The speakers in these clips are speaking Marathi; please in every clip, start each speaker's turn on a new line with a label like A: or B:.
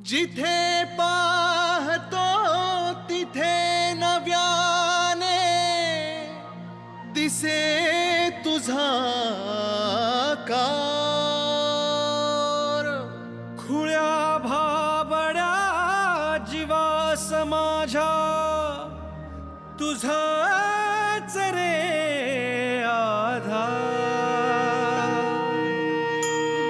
A: जिथे पाहतो तिथे नव्याने दिसे तुझा कार. खुळ्या भाबड्या जीवास माझ्या तुझाच रे आधार.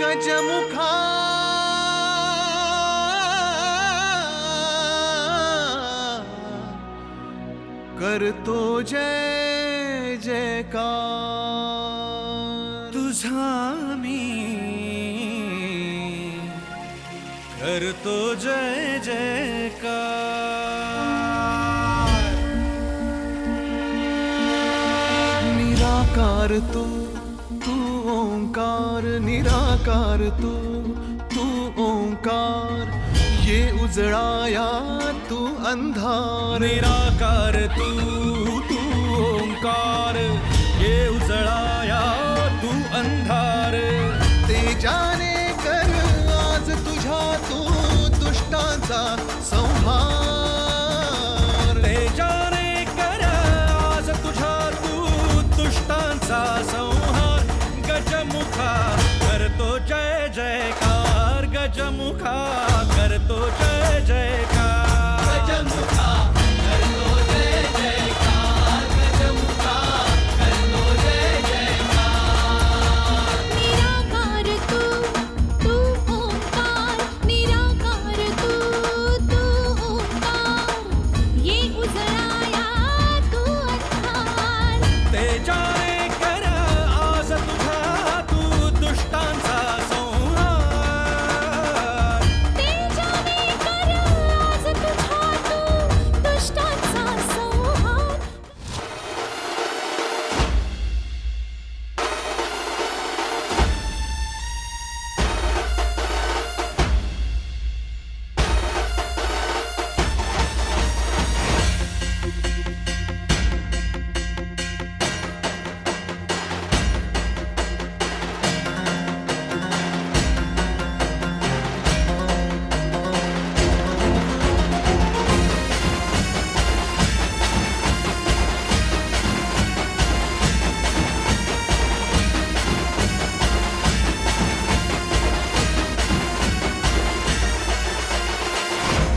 A: गजमुखा करतो जय जयकार. तुझा मी करतो जय जयकार. निराकार तू ओंकार. निराकार तू ओंकार. ये उजळाया तू अंधार. निराकार तू ओंकार. ये उजळाया तू अंधार. तेजाने कर आज तुझ्या तू दुष्टांचा संहार. तेजाने कर आज तुझ्या तू दुष्टांचा संहार. गजमुखा करतो जय जयकार. गजमुखा करतो जय जयकार. गजमुखा करतो जय जयकार. गजमुखा करतो जय जयकार.
B: निराकार तू ओंकार. निराकार तू ओंकार. ये उजळाया तू अंधार.
A: तेजाने कर आज तुझा तू दुष्टांचा संहार.
B: तेजाने कर आज तुझ्या तू दुष्टांचा संहार.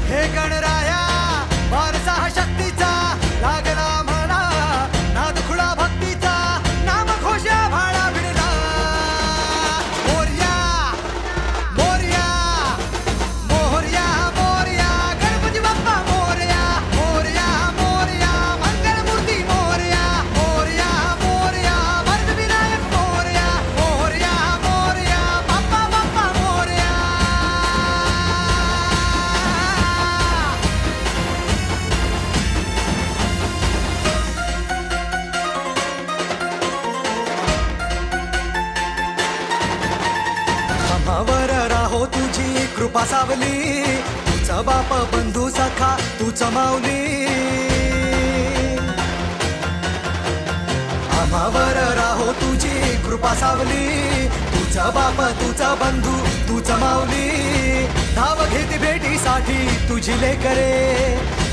B: हे गणराया वारसा हा शक्तीचा लागला म्हणा. नाद खुळा भक्तीचा नाम घोषा भाळा भिडला. मोरया मोरया मोरया मोरया गणपती बाप्पा मोरया. मोरया मोरया मंगलमूर्ती मोरया. मोरया मोरया वरद विनायक मोरया. मोरया मोरया बाप्पा बाप्पा मोरया. आम्हावर राहो तुझी कृपा सावली. तुझा बाप बंधू सखा तूच माऊली. आम्हावर राहो तुझी कृपा सावली. तुझा बाप तुझा बंधू तूच माऊली. धाव घेती भेटीसाठी तुझी लेकरे.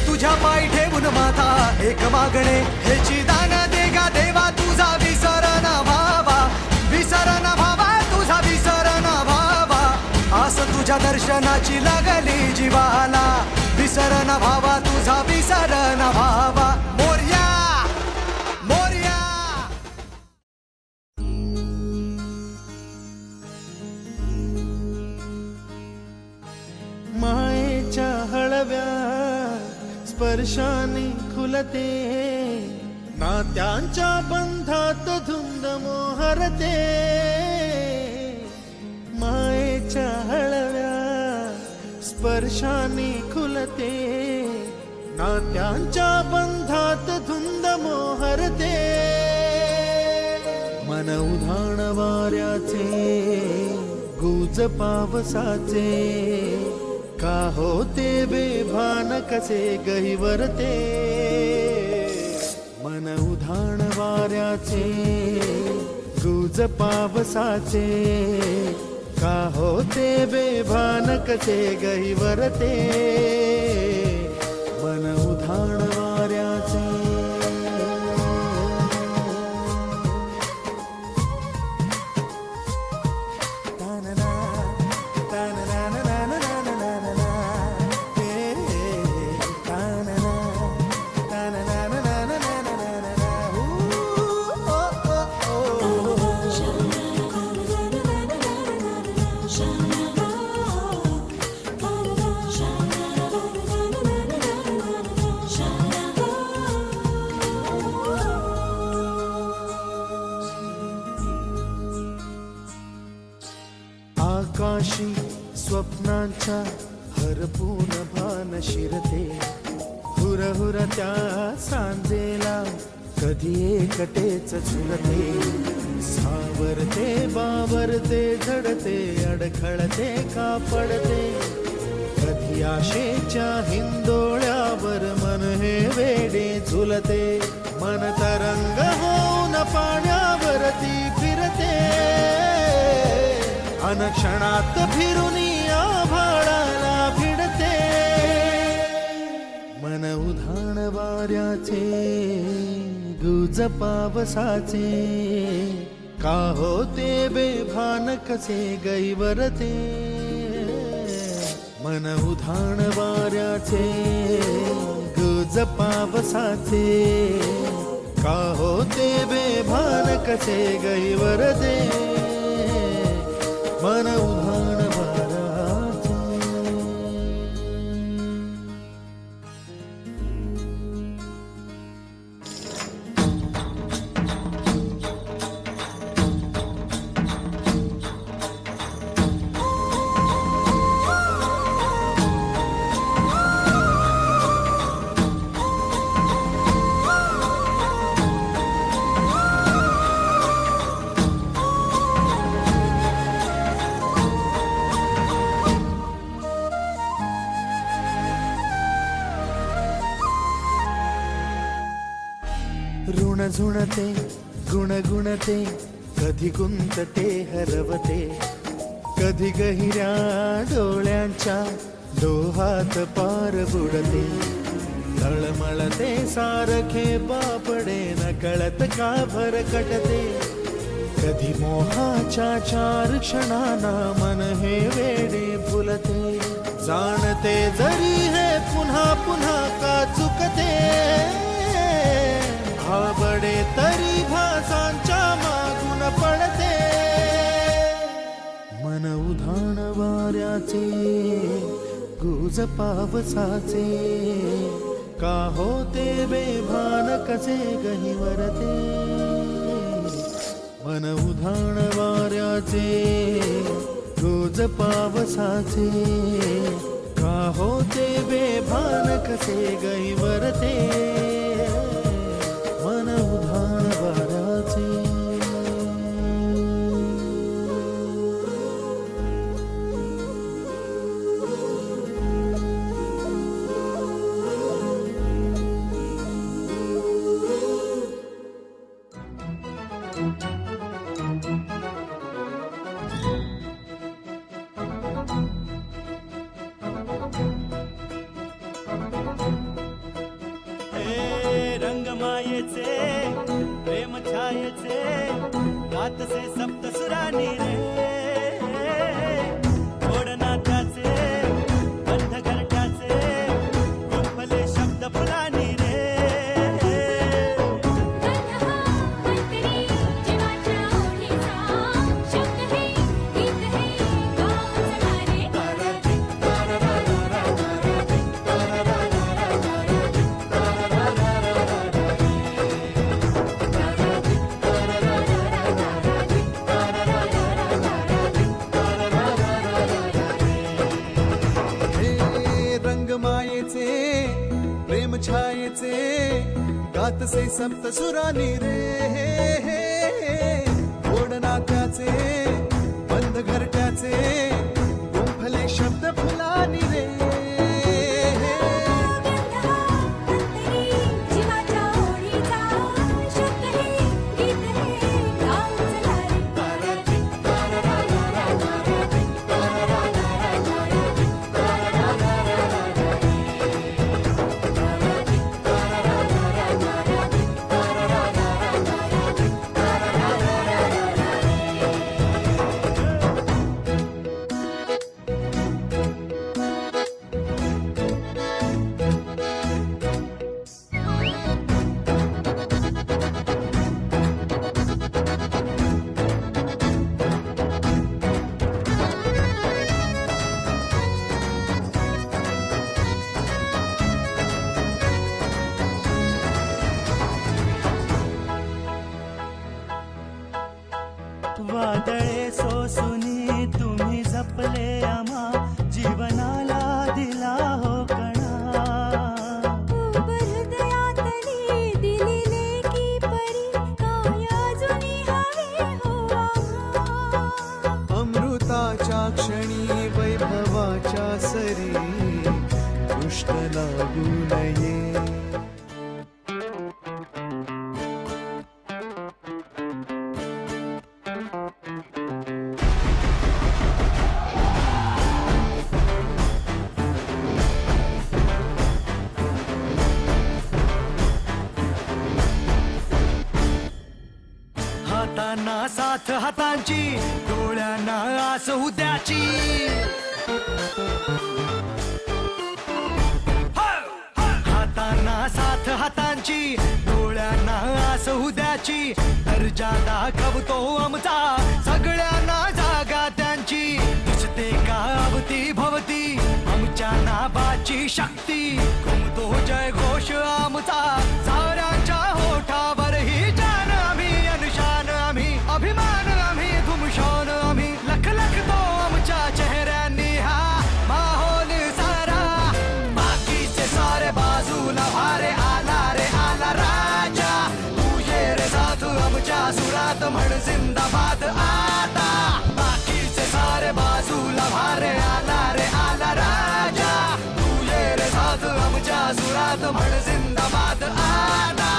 B: तुझ्या पायी ठेवून माथा एक मागणे. हेची दान देगा देवा तुझा विसर न भावा. विसर न भावा तुझा विसर न भावा. आस तुझ्या दर्शनाची लागली जीवाला. विसर न भावा तुझा विसर न भावा. मोरया मोरया. मायेच्या हळव्या स्पर्शाने खुलते. नात्यांच्या बंधात धुंद मोहरते. मायेच्या हळव्या स्पर्शाने खुलते. नात्यांच्या बंधात धुंद मोहरते. मन उधाण वाऱ्याचे गुज पावसाचे. का होते बेभान कसे गहिवरते. मन उधाण वाऱ्याचे गुज पावसाचे.
A: का होते बेभान कसे गहिवरते मन उधाण वाऱ्याचे. तानना, ताननाननाननाननानना. हे, तानना, ताननाननाननाननानना. ओ, ओ, ओ, ओ. आकाशी स्वप्नांच्या हरपून भान शिरते. हुरहुर त्या सांजेला कधी एकटेच झुलते. सावरते बावरते झडते अडखळते का पडते. कधी आशेच्या हिंदोळ्यावर मन हे वेडे झुलते. मन तरंग होऊन पाण्यावरती फिरते. अनक्षणात फिरून आभाळाला भिडते. मन उधाण वाऱ्याचे गुज पावसाचे. का होते बेभान कसे गैवरते. मन उधाण वाऱ्याचे गुज पावसाचे. का होते बेभान कसे गैवरते. मन उधाण वाऱ्याचे. ऋण झुणते गुणगुणते कधी गुंतते हरवते. कधी गहिऱ्या डोळ्यांच्या डोहात पार बुडते. तळमळते सारखे बापडे नकळत का भरकटते. कधी मोहाच्या चार क्षणांना मन हे वेडे फुलते. जाणते जरी हे पुन्हा पुन्हा का चुकते. भाबडे तरी भासांच्या मागून पडते. मन उधाण वाऱ्याचे गुज पावसाचे. का होते बेभान कसे गहिवरते. मन उधाण वाऱ्याचे गुज पावसाचे. का होते बेभान कसे गहिवरते. मन उधाण वाऱ्याचे.
C: रंगमायेचे प्रेम छायेचे गातसे सप्तसुरानी रे. गोड नात्याचे बंध घरट्याचे गुंफले शब्द फुलानी रे.
B: प्रेम छायेचे गातसे सप्त सुरानी रे. गोड नात्याचे बंद घरट्याचे गुंफले शब्द फुलानी रे.
C: आम्हा जीवनाला दिला हो कणा.
D: हृदयातली दिलेले की परी काय अजूनही हवे हो आम्हा.
A: अमृताच्या क्षणी वैभवाच्या सरी दृष्ट लागू नये.
B: हातांना साथ हातांची, डोळ्यांना आस उद्याची. हातांना साथ हातांची, डोळ्यांना आस उद्याची. दर्जा दाखवतो आमचा सगळ्यांना जागा त्यांची. दिसते का अवती भवती आमच्या नावाची शक्ती. घुमतो जय घोष आमचा साऱ्यांच्या होठावर. ही जान आम्ही अनुशान आम्ही अभिमान आम्ही घुमशान आम्ही. लख लख तो आमच्या चेहऱ्यांनी हा माहोल सारा. बाकीचे सारे बाजूला भारे आला रे आला राजा. तुझे रे साथ आमच्या सुरात म्हण जिंदाबाद आता. बाकीचे सारे बाजूला भारे आला रे आला राजा. तुझे रे साथ आमच्या सुरात म्हण जिंदाबाद आता.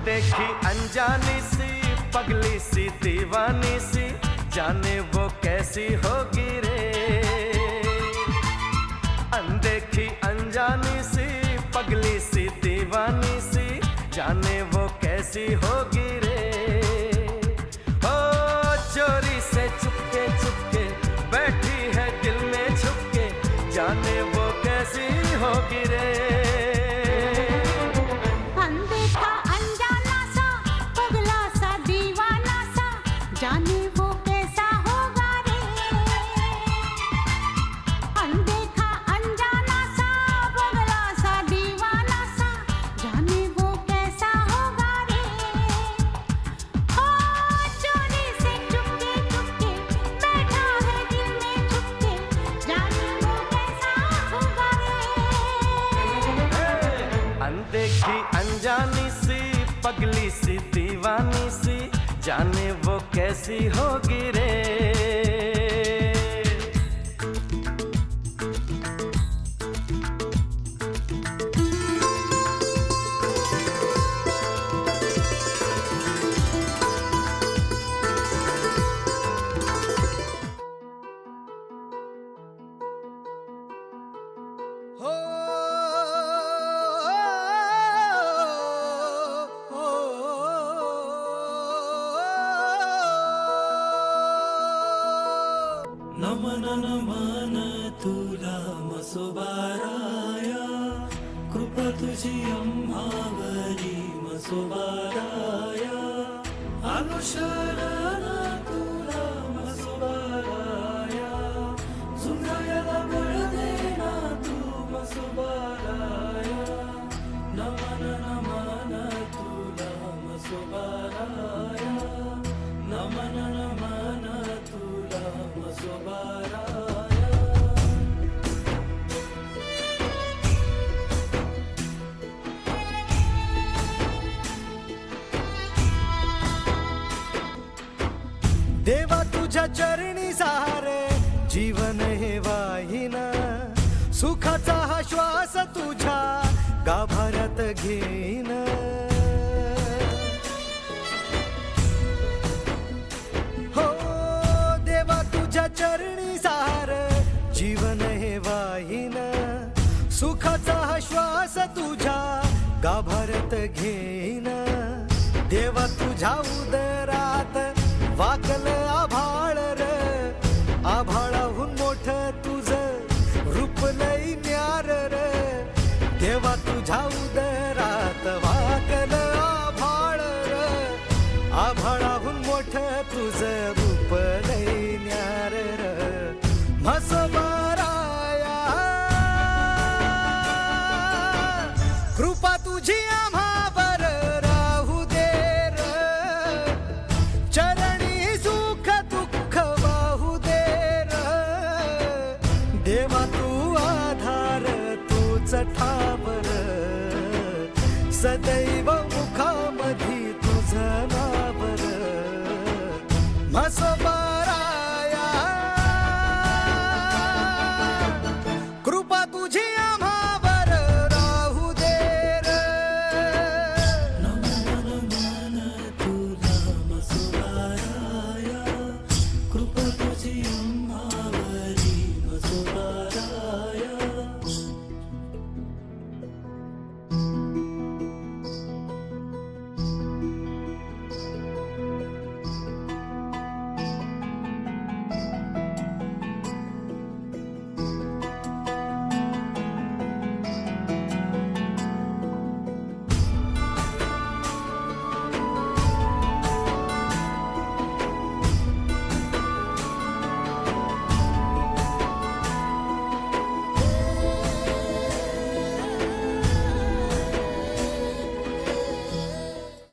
C: देखी अनजानी सी पगली सी दीवानी सी जाने वो कैसी होगी रे. अनदेखी अनजानी सी पगली सी दीवानी सी जाने वो कैसी होगी रे. ओ चोरी से चुपके चुपके बैठी है दिल में छुपके जाने वो कैसी होगी रे.
D: जाने वो कैसा होगा रे. अनदेखा अनजाना सा बगला सा दीवाना सा जाने वो कैसा होगा रे. ओ चोरी से चुपके चुपके बैठा है दिल में छुपके जाने वो कैसा होगा रे.
C: अनदेखी अनजानी सी पगली सी दीवानी सी जाने वो कैसी होगी रे.
B: हो
A: नमन नमन तुला मसोबाराया. कृपा तुझी आम्हावरी मसोबाराया. अनुशरण तुला मसोबाराया. सुंदराला बळ देना तू मसोबाराया. नमन नमन तुला मसोबाराया. नमन नमन तुला मसोबाराया.
B: तुझ्या चरणी सारे जीवन हे वाहिन सुखाचा हा श्वास तुझ्या गाभाऱ्यात घेईन हो देवा तुझ्या चरणी सार जीवन हे वाहिन सुखाचा हा श्वास तुझ्या गाभाऱ्यात घेईन देवा तुझ्या उदरात वाकल